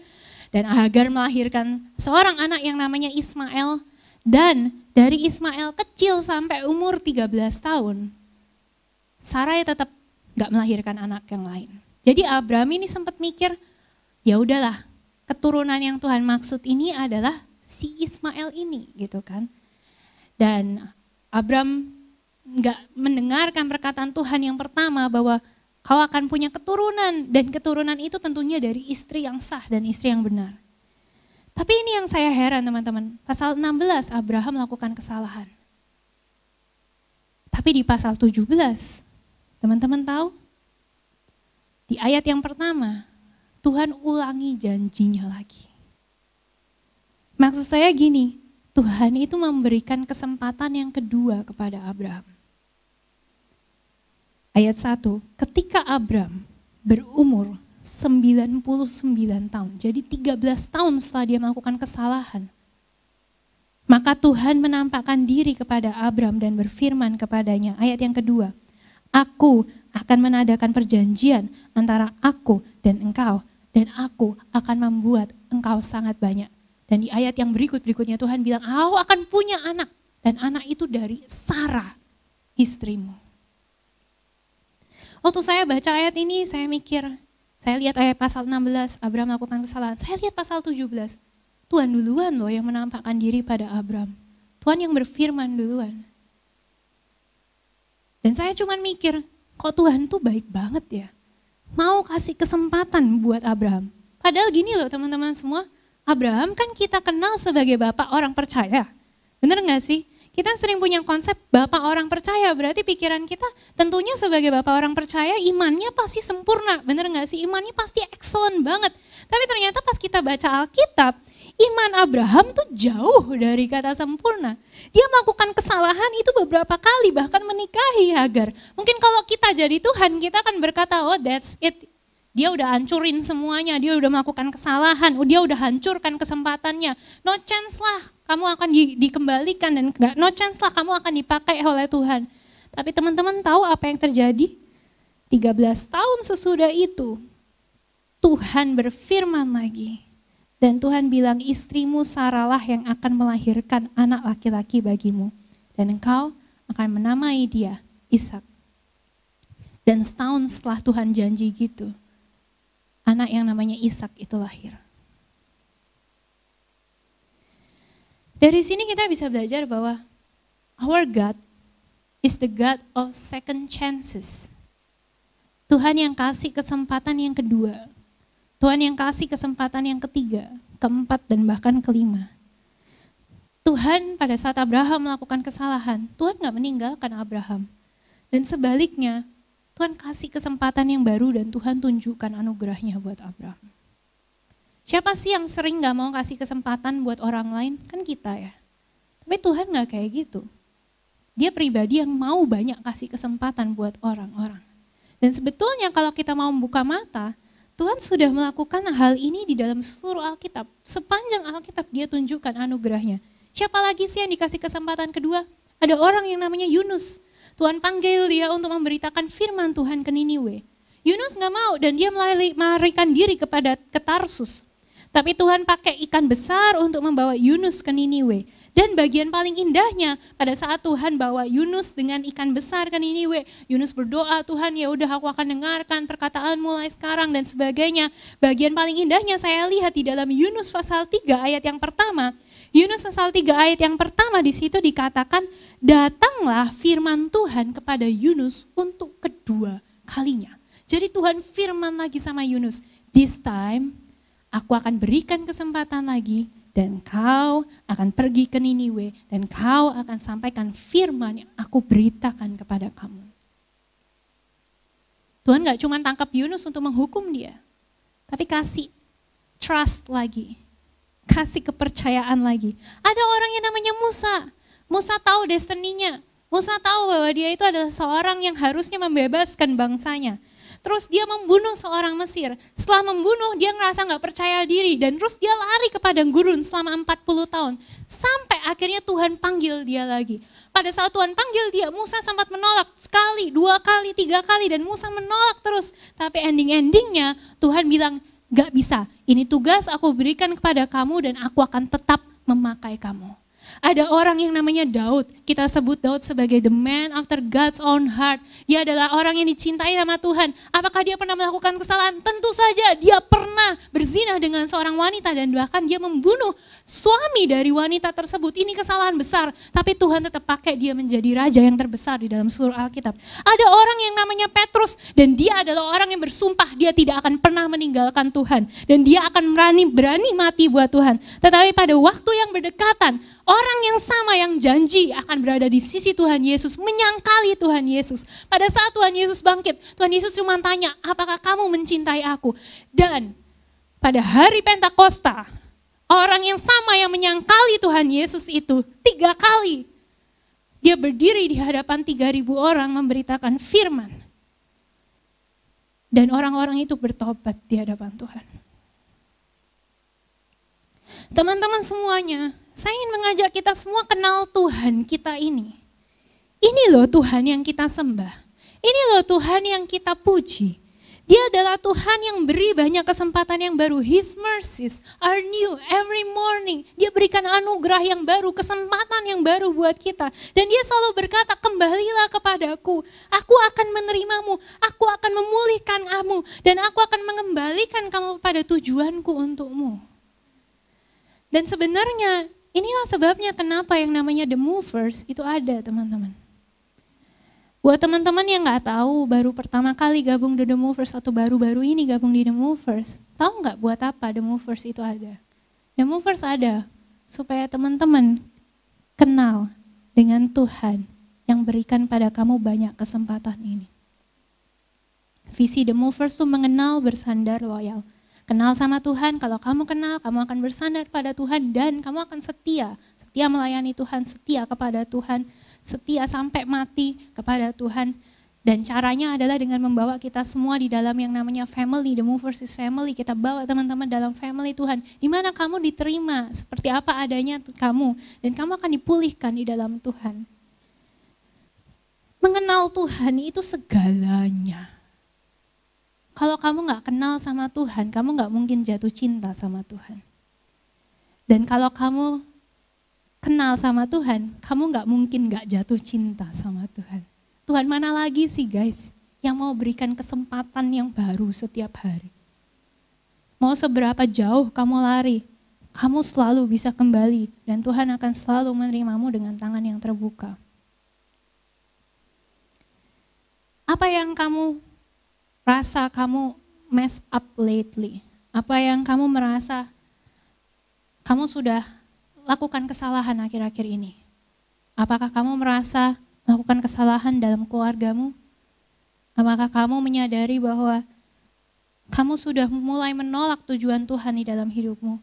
[SPEAKER 4] dan Hagar melahirkan seorang anak yang namanya Ismail, dan dari Ismail kecil sampai umur 13 tahun, Sarai tetap gak melahirkan anak yang lain. Jadi Abram ini sempat mikir, ya udahlah, keturunan yang Tuhan maksud ini adalah si Ismail ini gitu kan. Dan Abram gak mendengarkan perkataan Tuhan yang pertama bahwa kau akan punya keturunan, dan keturunan itu tentunya dari istri yang sah dan istri yang benar. Tapi ini yang saya heran teman-teman, pasal 16 Abraham melakukan kesalahan. Tapi di pasal 17, teman-teman tahu? Di ayat yang pertama, Tuhan ulangi janjinya lagi. Maksud saya gini, Tuhan itu memberikan kesempatan yang kedua kepada Abraham. Ayat 1, ketika Abram berumur 99 tahun, jadi 13 tahun setelah dia melakukan kesalahan, maka Tuhan menampakkan diri kepada Abram dan berfirman kepadanya, ayat yang kedua, aku akan menadakan perjanjian antara aku dan engkau, dan aku akan membuat engkau sangat banyak. Dan di ayat yang berikutnya Tuhan bilang, kau akan punya anak, dan anak itu dari Sarah, istrimu. Waktu saya baca ayat ini, saya mikir, saya lihat ayat pasal 16, Abram melakukan kesalahan. Saya lihat pasal 17, Tuhan duluan loh yang menampakkan diri pada Abram. Tuhan yang berfirman duluan. Dan saya cuma mikir, kok Tuhan tuh baik banget ya. Mau kasih kesempatan buat Abraham. Padahal gini loh teman-teman semua, Abraham kan kita kenal sebagai bapak orang percaya. Bener gak sih? Kita sering punya konsep bapak orang percaya, berarti pikiran kita tentunya sebagai bapak orang percaya imannya pasti sempurna. Bener gak sih? Imannya pasti excellent banget. Tapi ternyata pas kita baca Alkitab, iman Abraham tuh jauh dari kata sempurna. Dia melakukan kesalahan itu beberapa kali, bahkan menikahi Hagar. Mungkin kalau kita jadi Tuhan, kita akan berkata, oh that's it. Dia udah hancurin semuanya, dia udah melakukan kesalahan, dia udah hancurkan kesempatannya. No chance lah kamu akan dikembalikan, dan no chance lah kamu akan dipakai oleh Tuhan. Tapi teman-teman tahu apa yang terjadi? 13 tahun sesudah itu, Tuhan berfirman lagi. Dan Tuhan bilang, istrimu Sarah lah yang akan melahirkan anak laki-laki bagimu. Dan engkau akan menamai dia Ishak. Dan setahun setelah Tuhan janji gitu, anak yang namanya Ishak itu lahir. Dari sini kita bisa belajar bahwa our God is the God of second chances. Tuhan yang kasih kesempatan yang kedua. Tuhan yang kasih kesempatan yang ketiga, keempat, dan bahkan kelima. Tuhan pada saat Abraham melakukan kesalahan, Tuhan gak meninggalkan Abraham. Dan sebaliknya, Tuhan kasih kesempatan yang baru dan Tuhan tunjukkan anugerahnya buat Abraham. Siapa sih yang sering gak mau kasih kesempatan buat orang lain? Kan kita ya. Tapi Tuhan gak kayak gitu. Dia pribadi yang mau banyak kasih kesempatan buat orang-orang. Dan sebetulnya kalau kita mau membuka mata, Tuhan sudah melakukan hal ini di dalam seluruh Alkitab. Sepanjang Alkitab dia tunjukkan anugerahnya. Siapa lagi sih yang dikasih kesempatan kedua? Ada orang yang namanya Yunus. Tuhan panggil dia untuk memberitakan firman Tuhan ke Niniwe. Yunus gak mau dan dia melarikan diri ke Tarsus. Tapi Tuhan pakai ikan besar untuk membawa Yunus ke Niniwe. Dan bagian paling indahnya pada saat Tuhan bawa Yunus dengan ikan besar ke Niniwe, Yunus berdoa, Tuhan ya udah aku akan dengarkan perkataan mulai sekarang dan sebagainya. Bagian paling indahnya saya lihat di dalam Yunus pasal 3 ayat yang pertama. Yunus pasal 3 ayat yang pertama di situ dikatakan, datanglah firman Tuhan kepada Yunus untuk kedua kalinya. Jadi Tuhan firman lagi sama Yunus, this time aku akan berikan kesempatan lagi dan kau akan pergi ke Niniwe dan kau akan sampaikan firman yang aku beritakan kepada kamu. Tuhan gak cuma tangkap Yunus untuk menghukum dia, tapi kasih trust lagi, kasih kepercayaan lagi. Ada orang yang namanya Musa. Musa tahu destininya. Musa tahu bahwa dia itu adalah seorang yang harusnya membebaskan bangsanya. Terus dia membunuh seorang Mesir. Setelah membunuh, dia ngerasa gak percaya diri. Dan terus dia lari ke padang gurun selama 40 tahun. Sampai akhirnya Tuhan panggil dia lagi. Pada saat Tuhan panggil dia, Musa sempat menolak sekali, 2 kali, 3 kali. Dan Musa menolak terus. Tapi ending-endingnya Tuhan bilang, gak bisa. Ini tugas aku berikan kepada kamu dan aku akan tetap memakai kamu. Ada orang yang namanya Daud, kita sebut Daud sebagai the man after God's own heart. Dia adalah orang yang dicintai sama Tuhan. Apakah dia pernah melakukan kesalahan? Tentu saja dia pernah berzina dengan seorang wanita dan bahkan dia membunuh suami dari wanita tersebut. Ini kesalahan besar, tapi Tuhan tetap pakai dia menjadi raja yang terbesar di dalam seluruh Alkitab. Ada orang yang namanya Petrus dan dia adalah orang yang bersumpah dia tidak akan pernah meninggalkan Tuhan. Dan dia akan berani mati buat Tuhan. Tetapi pada waktu yang berdekatan, orang yang sama yang janji akan berada di sisi Tuhan Yesus, menyangkali Tuhan Yesus. Pada saat Tuhan Yesus bangkit, Tuhan Yesus cuma tanya, apakah kamu mencintai aku? Dan pada hari Pentakosta, orang yang sama yang menyangkali Tuhan Yesus itu 3 kali. Dia berdiri di hadapan 3.000 orang memberitakan firman. Dan orang-orang itu bertobat di hadapan Tuhan. Teman-teman semuanya, saya ingin mengajak kita semua kenal Tuhan kita ini. Ini loh Tuhan yang kita sembah. Ini loh Tuhan yang kita puji. Dia adalah Tuhan yang beri banyak kesempatan yang baru. His mercies are new every morning. Dia berikan anugerah yang baru, kesempatan yang baru buat kita. Dan dia selalu berkata, kembalilah kepadaku. Aku akan menerimamu, aku akan memulihkan kamu. Dan aku akan mengembalikan kamu pada tujuanku untukmu. Dan sebenarnya inilah sebabnya kenapa yang namanya The Movers itu ada, teman-teman. Buat teman-teman yang gak tahu, baru pertama kali gabung di The Movers atau baru-baru ini gabung di The Movers, tahu gak buat apa The Movers itu ada? The Movers ada supaya teman-teman kenal dengan Tuhan yang berikan pada kamu banyak kesempatan ini. Visi The Movers itu mengenal, bersandar, loyal. Kenal sama Tuhan, kalau kamu kenal, kamu akan bersandar pada Tuhan dan kamu akan setia. Setia melayani Tuhan, setia kepada Tuhan, setia sampai mati kepada Tuhan. Dan caranya adalah dengan membawa kita semua di dalam yang namanya family, The Movers is family. Kita bawa teman-teman dalam family Tuhan, di mana kamu diterima seperti apa adanya kamu. Dan kamu akan dipulihkan di dalam Tuhan. Mengenal Tuhan itu segalanya. Kalau kamu gak kenal sama Tuhan, kamu gak mungkin jatuh cinta sama Tuhan. Dan kalau kamu kenal sama Tuhan, kamu gak mungkin gak jatuh cinta sama Tuhan. Tuhan mana lagi sih guys, yang mau berikan kesempatan yang baru setiap hari. Mau seberapa jauh kamu lari, kamu selalu bisa kembali. Dan Tuhan akan selalu menerimamu dengan tangan yang terbuka. Apa yang kamu rasa kamu mess up lately? Apa yang kamu merasa kamu sudah lakukan kesalahan akhir-akhir ini? Apakah kamu merasa melakukan kesalahan dalam keluargamu? Apakah kamu menyadari bahwa kamu sudah mulai menolak tujuan Tuhan di dalam hidupmu?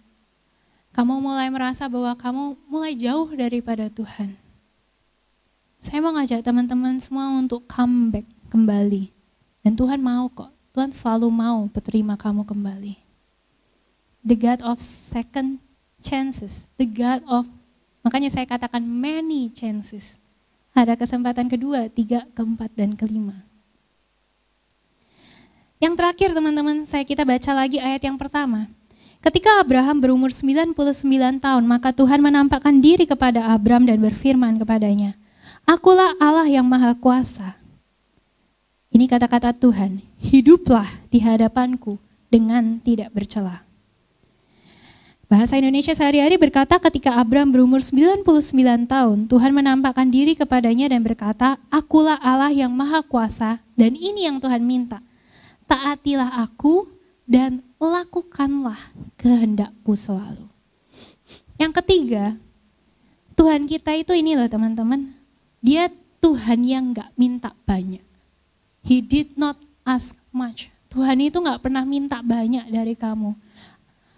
[SPEAKER 4] Kamu mulai merasa bahwa kamu mulai jauh daripada Tuhan. Saya mau ngajak teman-teman semua untuk come back, kembali. Dan Tuhan mau kok, Tuhan selalu mau menerima kamu kembali. The God of second chances, the God of, makanya saya katakan many chances. Ada kesempatan kedua, 3, keempat, dan kelima. Yang terakhir teman-teman, kita baca lagi ayat yang pertama. Ketika Abraham berumur 99 tahun, maka Tuhan menampakkan diri kepada Abram dan berfirman kepadanya, Akulah Allah yang Maha Kuasa. Ini kata-kata Tuhan, hiduplah di hadapanku dengan tidak bercela. Bahasa Indonesia sehari-hari berkata ketika Abram berumur 99 tahun, Tuhan menampakkan diri kepadanya dan berkata, "Akulah Allah yang maha kuasa dan ini yang Tuhan minta. Taatilah aku dan lakukanlah kehendakku selalu." Yang ketiga, Tuhan kita itu ini loh teman-teman, dia Tuhan yang gak minta banyak. He did not ask much. Tuhan itu gak pernah minta banyak dari kamu.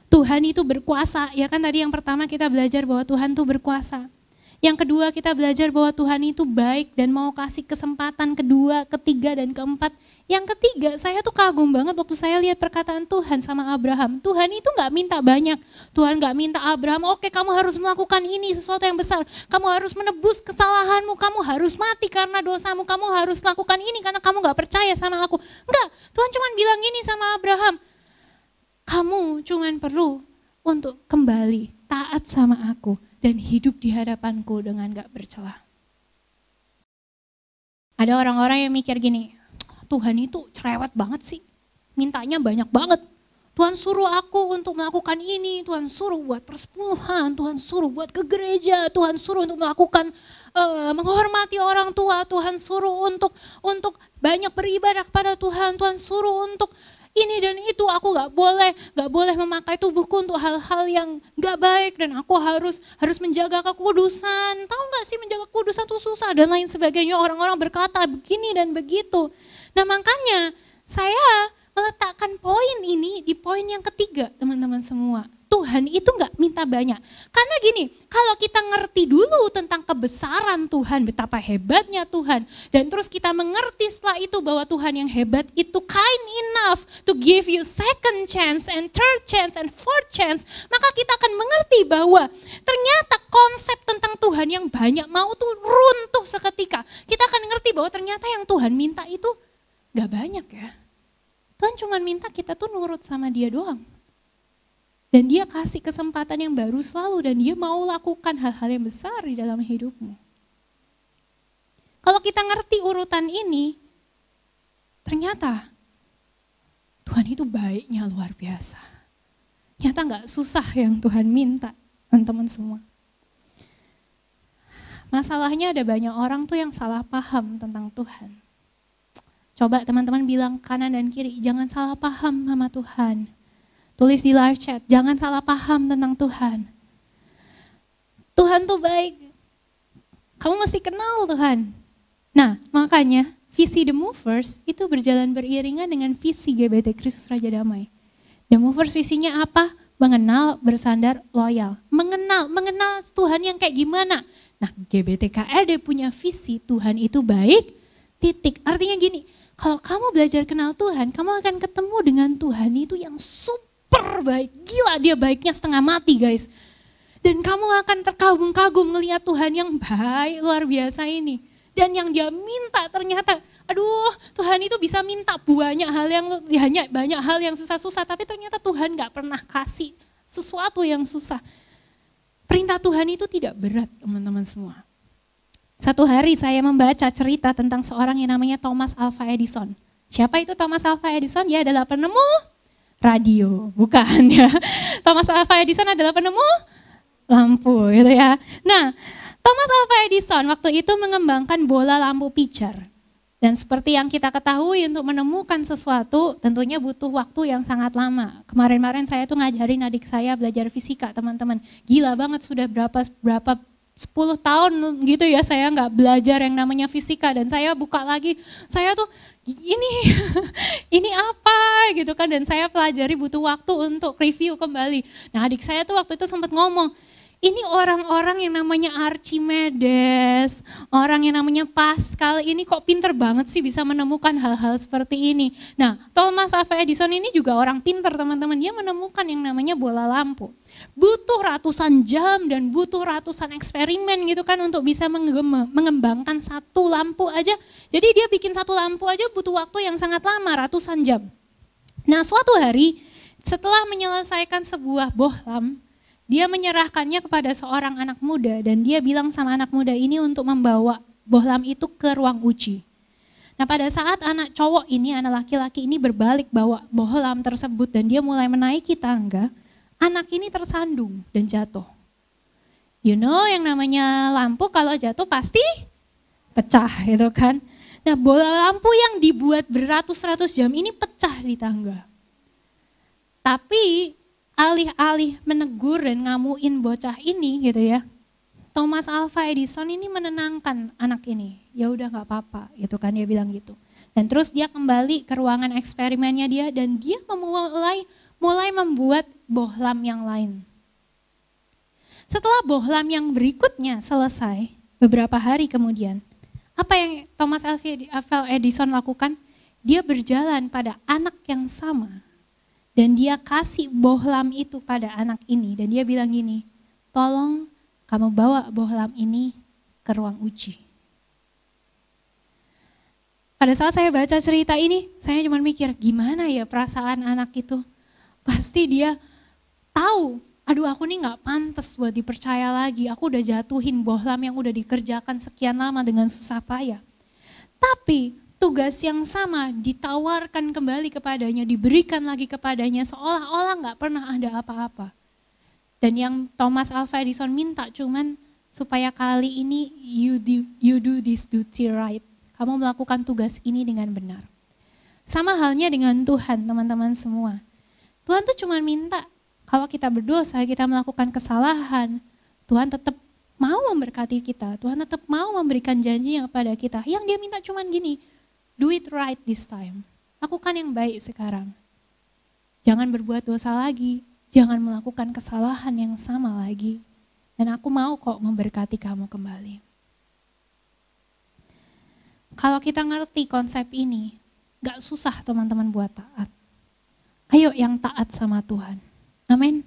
[SPEAKER 4] Tuhan itu berkuasa, ya kan tadi yang pertama kita belajar bahwa Tuhan itu berkuasa. Yang kedua kita belajar bahwa Tuhan itu baik dan mau kasih kesempatan kedua, ketiga, dan keempat. Yang ketiga, saya tuh kagum banget waktu saya lihat perkataan Tuhan sama Abraham. Tuhan itu gak minta banyak. Tuhan gak minta Abraham, oke kamu harus melakukan ini, sesuatu yang besar. Kamu harus menebus kesalahanmu, kamu harus mati karena dosamu, kamu harus lakukan ini karena kamu gak percaya sama aku. Enggak, Tuhan cuma bilang gini sama Abraham, kamu cuma perlu untuk kembali taat sama aku dan hidup di hadapanku dengan gak bercela. Ada orang-orang yang mikir gini, Tuhan itu cerewet banget sih, mintanya banyak banget. Tuhan suruh aku untuk melakukan ini, Tuhan suruh buat persepuluhan, Tuhan suruh buat ke gereja, Tuhan suruh untuk melakukan menghormati orang tua, Tuhan suruh untuk banyak beribadah kepada Tuhan, Tuhan suruh untuk ini dan itu, aku gak boleh memakai tubuhku untuk hal-hal yang gak baik dan aku harus menjaga kekudusan. Tahu gak sih menjaga kekudusan itu susah dan lain sebagainya. Orang-orang berkata begini dan begitu. Nah makanya saya meletakkan poin ini di poin yang ketiga teman-teman semua. Tuhan itu gak minta banyak. Karena gini, kalau kita ngerti dulu tentang kebesaran Tuhan, betapa hebatnya Tuhan. Dan terus kita mengerti setelah itu bahwa Tuhan yang hebat itu kind enough to give you second chance and third chance and fourth chance. Maka kita akan mengerti bahwa ternyata konsep tentang Tuhan yang banyak mau tuh runtuh seketika. Kita akan ngerti bahwa ternyata yang Tuhan minta itu gak banyak ya. Tuhan cuma minta kita tuh nurut sama dia doang. Dan dia kasih kesempatan yang baru selalu dan dia mau lakukan hal-hal yang besar di dalam hidupmu. Kalau kita ngerti urutan ini, ternyata Tuhan itu baiknya luar biasa. Ternyata gak susah yang Tuhan minta, teman-teman semua. Masalahnya ada banyak orang tuh yang salah paham tentang Tuhan. Coba teman-teman bilang kanan dan kiri, jangan salah paham sama Tuhan. Tulis di live chat, jangan salah paham tentang Tuhan. Tuhan tuh baik. Kamu mesti kenal Tuhan. Nah, makanya visi The Movers itu berjalan beriringan dengan visi GBT Kristus Raja Damai. The Movers visinya apa? Mengenal, bersandar, loyal. Mengenal Tuhan yang kayak gimana. Nah, GBT KRD punya visi Tuhan itu baik, titik. Artinya gini, kalau kamu belajar kenal Tuhan, kamu akan ketemu dengan Tuhan itu yang super baik, gila dia baiknya setengah mati guys. Dan kamu akan terkagum-kagum melihat Tuhan yang baik luar biasa ini. Dan yang dia minta ternyata, aduh Tuhan itu bisa minta banyak hal yang susah-susah, tapi ternyata Tuhan gak pernah kasih sesuatu yang susah. Perintah Tuhan itu tidak berat teman-teman semua. Satu hari saya membaca cerita tentang seorang yang namanya Thomas Alva Edison. Siapa itu Thomas Alva Edison? Dia adalah penemu radio, bukan ya. Thomas Alva Edison adalah penemu lampu gitu ya. Nah, Thomas Alva Edison waktu itu mengembangkan bola lampu pijar. Dan seperti yang kita ketahui untuk menemukan sesuatu tentunya butuh waktu yang sangat lama. Kemarin-kemarin saya tuh ngajarin adik saya belajar fisika teman-teman. Gila banget sudah berapa 10 tahun gitu ya saya nggak belajar yang namanya fisika dan saya buka lagi. Saya tuh ini apa gitu kan dan saya pelajari butuh waktu untuk review kembali. Nah adik saya tuh waktu itu sempat ngomong, ini orang-orang yang namanya Archimedes, orang yang namanya Pascal, ini kok pinter banget sih bisa menemukan hal-hal seperti ini. Nah Thomas Alva Edison ini juga orang pinter teman-teman, dia menemukan yang namanya bola lampu. Butuh ratusan jam dan butuh ratusan eksperimen gitu kan untuk bisa mengembangkan satu lampu aja. Jadi dia bikin satu lampu aja butuh waktu yang sangat lama, ratusan jam. Nah suatu hari setelah menyelesaikan sebuah bohlam, dia menyerahkannya kepada seorang anak muda dan dia bilang sama anak muda ini untuk membawa bohlam itu ke ruang uji. Nah pada saat anak cowok ini, anak laki-laki ini berbalik bawa bohlam tersebut dan dia mulai menaiki tangga, anak ini tersandung dan jatuh. You know, yang namanya lampu kalau jatuh pasti pecah gitu kan. Nah, bola lampu yang dibuat beratus-ratus jam ini pecah di tangga. Tapi alih-alih menegur dan ngamuin bocah ini gitu ya, Thomas Alva Edison ini menenangkan anak ini. Ya udah nggak apa-apa gitu kan, dia bilang gitu. Dan terus dia kembali ke ruangan eksperimennya dia dan dia mulai membuat bohlam yang lain. Setelah bohlam yang berikutnya selesai, beberapa hari kemudian, apa yang Thomas Alva Edison lakukan? Dia berjalan pada anak yang sama dan dia kasih bohlam itu pada anak ini dan dia bilang gini, tolong kamu bawa bohlam ini ke ruang uji. Pada saat saya baca cerita ini, saya cuma mikir gimana ya perasaan anak itu. Pasti dia tahu, aduh aku nih gak pantas buat dipercaya lagi. Aku udah jatuhin bohlam yang udah dikerjakan sekian lama dengan susah payah. Tapi tugas yang sama ditawarkan kembali kepadanya, diberikan lagi kepadanya seolah-olah gak pernah ada apa-apa. Dan yang Thomas Alva Edison minta cuman supaya kali ini you do this duty right. Kamu melakukan tugas ini dengan benar. Sama halnya dengan Tuhan, teman-teman semua. Tuhan tuh cuma minta kalau kita berdosa, kita melakukan kesalahan, Tuhan tetap mau memberkati kita. Tuhan tetap mau memberikan janji yang kepada kita. Yang dia minta cuma gini, do it right this time. Lakukan yang baik sekarang. Jangan berbuat dosa lagi, jangan melakukan kesalahan yang sama lagi. Dan aku mau kok memberkati kamu kembali. Kalau kita ngerti konsep ini, gak susah teman-teman buat taat. Ayo yang taat sama Tuhan. Amin.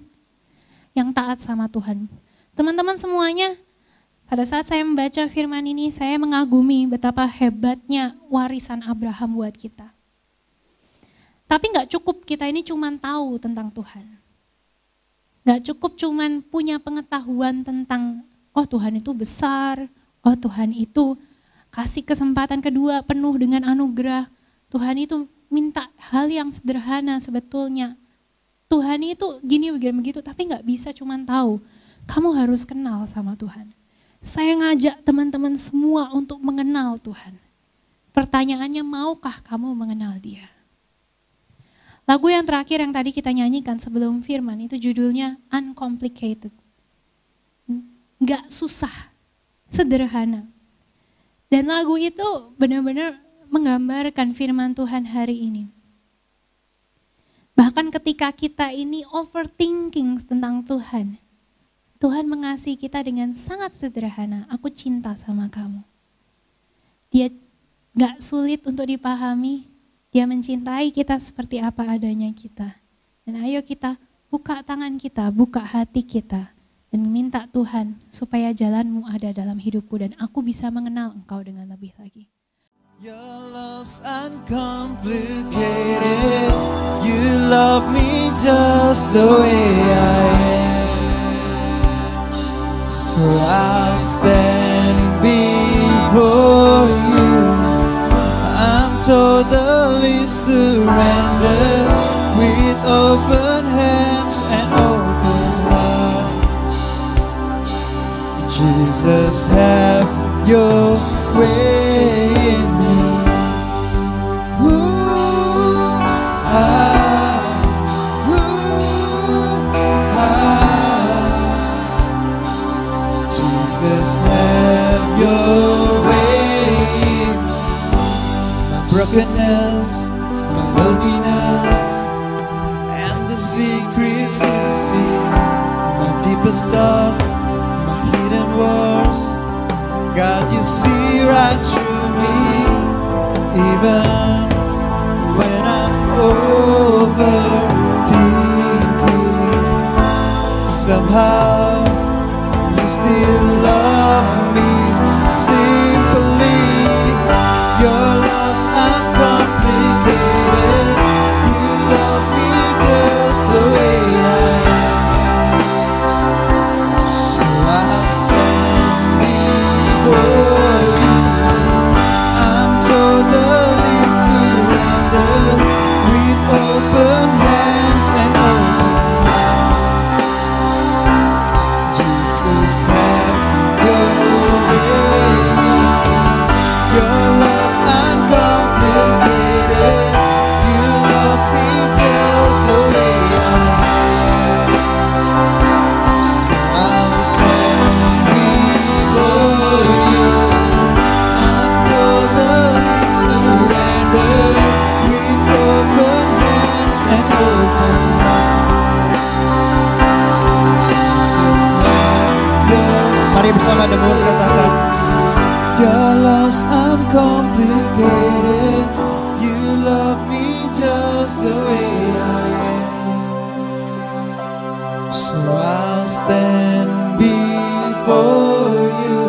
[SPEAKER 4] Yang taat sama Tuhan. Teman-teman semuanya, pada saat saya membaca firman ini, saya mengagumi betapa hebatnya warisan Abraham buat kita. Tapi gak cukup kita ini cuman tahu tentang Tuhan. Gak cukup cuman punya pengetahuan tentang, oh Tuhan itu besar, oh Tuhan itu kasih kesempatan kedua penuh dengan anugerah. Tuhan itu minta hal yang sederhana sebetulnya. Tuhan itu gini begitu, tapi gak bisa cuman tahu. Kamu harus kenal sama Tuhan. Saya ngajak teman-teman semua untuk mengenal Tuhan. Pertanyaannya, maukah kamu mengenal Dia? Lagu yang terakhir yang tadi kita nyanyikan sebelum firman itu judulnya Uncomplicated. Gak susah, sederhana. Dan lagu itu benar-benar menggambarkan firman Tuhan hari ini. Bahkan ketika kita ini overthinking tentang Tuhan, Tuhan mengasihi kita dengan sangat sederhana. Aku cinta sama kamu. Dia gak sulit untuk dipahami. Dia mencintai kita seperti apa adanya kita. Dan ayo kita buka tangan kita, buka hati kita. Dan minta Tuhan supaya jalanmu ada dalam hidupku dan aku bisa mengenal Engkau dengan lebih lagi.
[SPEAKER 2] Your love's uncomplicated. You love me just the way I am. So I'll stand before you. I'm totally surrendered with open hands and open heart. Jesus, have your way in me. Jesus, have your way. My brokenness, my loneliness, and the secrets you see. My deepest thought, my hidden wars. God, you see right through me. Even when I'm overthinking, somehow you still love me simply. Your love's uncomplicated. You love me just the way I am. So I'll stand before you. I'm totally surrendered with open hands and open heart. Mari bersama The Moors katakan, Your love's uncomplicated, you love me just the way I am. So I'll stand before you,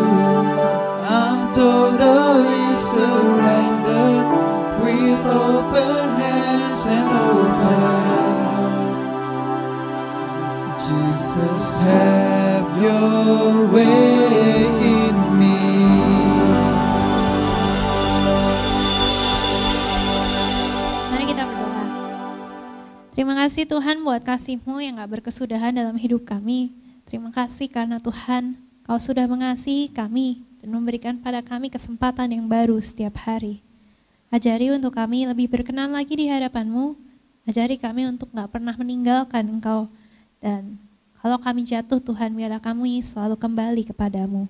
[SPEAKER 2] I'm totally surrendered, with open hands and open heart. Jesus, have your way in me.
[SPEAKER 4] Mari kita berdoa. Terima kasih Tuhan buat kasih-Mu yang gak berkesudahan dalam hidup kami. Terima kasih karena Tuhan, Kau sudah mengasihi kami dan memberikan pada kami kesempatan yang baru setiap hari. Ajari untuk kami lebih berkenan lagi di hadapan-Mu. Ajari kami untuk gak pernah meninggalkan Engkau. Dan kalau kami jatuh Tuhan, biarlah kami selalu kembali kepadamu.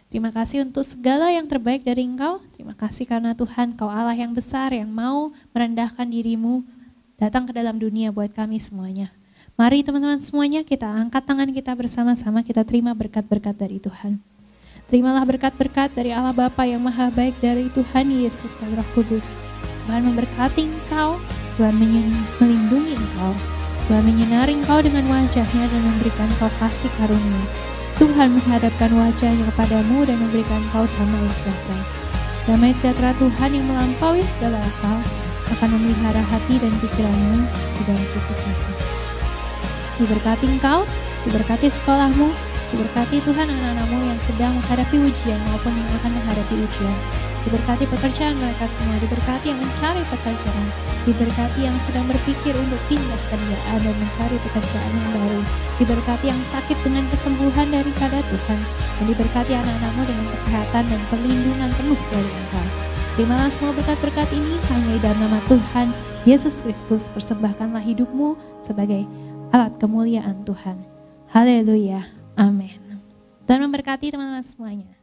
[SPEAKER 4] Terima kasih untuk segala yang terbaik dari Engkau. Terima kasih karena Tuhan, Kau Allah yang besar yang mau merendahkan diri-Mu datang ke dalam dunia buat kami semuanya. Mari teman-teman semuanya kita angkat tangan kita bersama-sama, kita terima berkat-berkat dari Tuhan. Terimalah berkat-berkat dari Allah Bapa yang maha baik, dari Tuhan Yesus dan Roh Kudus. Tuhan memberkati Engkau, Tuhan melindungi Engkau, Tuhan menyinari Engkau dengan wajah-Nya dan memberikan Engkau kasih karunia. Tuhan menghadapkan wajah-Nya kepadamu dan memberikan Engkau damai sejahtera. Damai sejahtera Tuhan yang melampaui segala akal akan memelihara hati dan pikiranmu di dalam Kristus Yesus. Diberkati engkau, diberkati sekolahmu, diberkati Tuhan anak-anakmu yang sedang menghadapi ujian maupun yang akan menghadapi ujian. Diberkati pekerjaan mereka semua, diberkati yang mencari pekerjaan, diberkati yang sedang berpikir untuk pindah kerjaan dan mencari pekerjaan yang baru, diberkati yang sakit dengan kesembuhan daripada Tuhan, dan diberkati anak-anakmu dengan kesehatan dan perlindungan penuh dari Engkau. Terimalah semua berkat-berkat ini hanya dalam nama Tuhan Yesus Kristus. Persembahkanlah hidupmu sebagai alat kemuliaan Tuhan. Haleluya. Amin. Tuhan memberkati teman-teman semuanya.